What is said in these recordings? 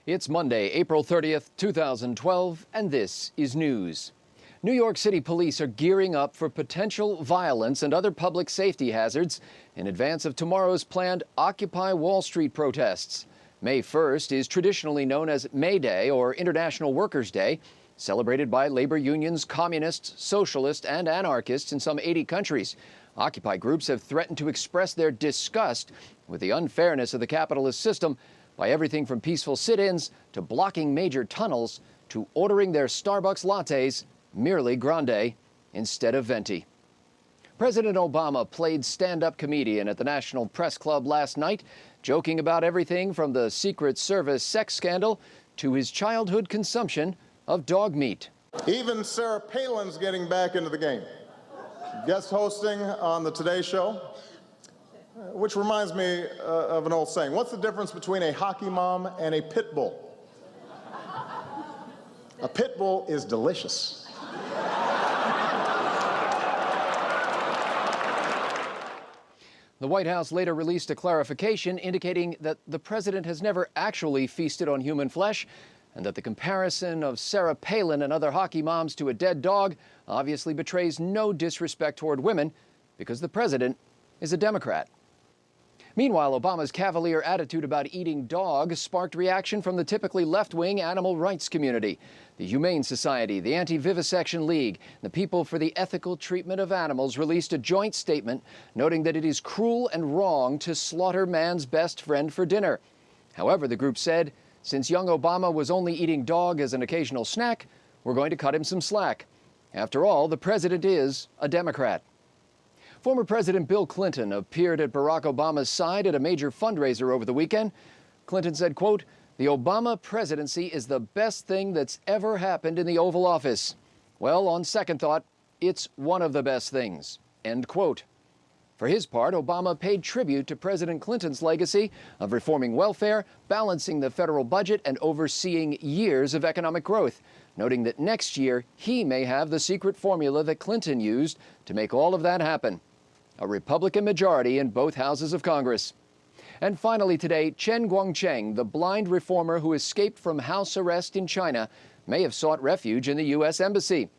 It's Monday, April 30th, 2012, and this is news. New York City police are gearing up for potential violence and other public safety hazards in advance of tomorrow's planned Occupy Wall Street protests. May 1st is traditionally known as May Day or International Workers' Day, celebrated by labor unions, communists, socialists, and anarchists in some 80 countries. Occupy groups have threatened to express their disgust with the unfairness of the capitalist system by everything from peaceful sit-ins to blocking major tunnels to ordering their Starbucks lattes merely grande instead of venti. President Obama played stand-up comedian at the National Press Club last night, joking about everything from the Secret Service sex scandal to his childhood consumption of dog meat. Even Sarah Palin's getting back into the game, guest hosting on the Today Show, which reminds me of an old saying. What's the difference between a hockey mom and a pit bull? A pit bull is delicious. The White House later released a clarification indicating that the president has never actually feasted on human flesh and that the comparison of Sarah Palin and other hockey moms to a dead dog obviously betrays no disrespect toward women because the president is a Democrat. Meanwhile, Obama's cavalier attitude about eating dog sparked reaction from the typically left-wing animal rights community. The Humane Society, the Anti-Vivisection League, the People for the Ethical Treatment of Animals released a joint statement noting that it is cruel and wrong to slaughter man's best friend for dinner. However, the group said, since young Obama was only eating dog as an occasional snack, we're going to cut him some slack. After all, the president is a Democrat. Former President Bill Clinton appeared at Barack Obama's side at a major fundraiser over the weekend. Clinton said, quote, "The Obama presidency is the best thing that's ever happened in the Oval Office. Well, on second thought, it's one of the best things," end quote. For his part, Obama paid tribute to President Clinton's legacy of reforming welfare, balancing the federal budget, and overseeing years of economic growth, noting that next year he may have the secret formula that Clinton used to make all of that happen: a Republican majority in both houses of Congress. And finally today, Chen Guangcheng, the blind reformer who escaped from house arrest in China, may have sought refuge in the U.S. Embassy.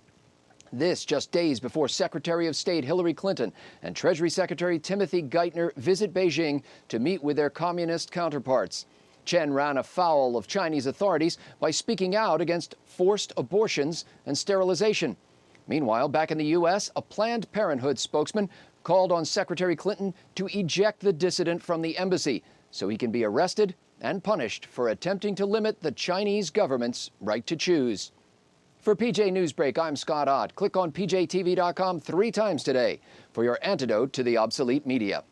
This just days before Secretary of State Hillary Clinton and Treasury Secretary Timothy Geithner visit Beijing to meet with their communist counterparts. Chen ran afoul of Chinese authorities by speaking out against forced abortions and sterilization. Meanwhile, back in the U.S., a Planned Parenthood spokesman called on Secretary Clinton to eject the dissident from the embassy so he can be arrested and punished for attempting to limit the Chinese government's right to choose. For PJ Newsbreak, I'm Scott Ott. Click on pjtv.com 3 times today for your antidote to the obsolete media.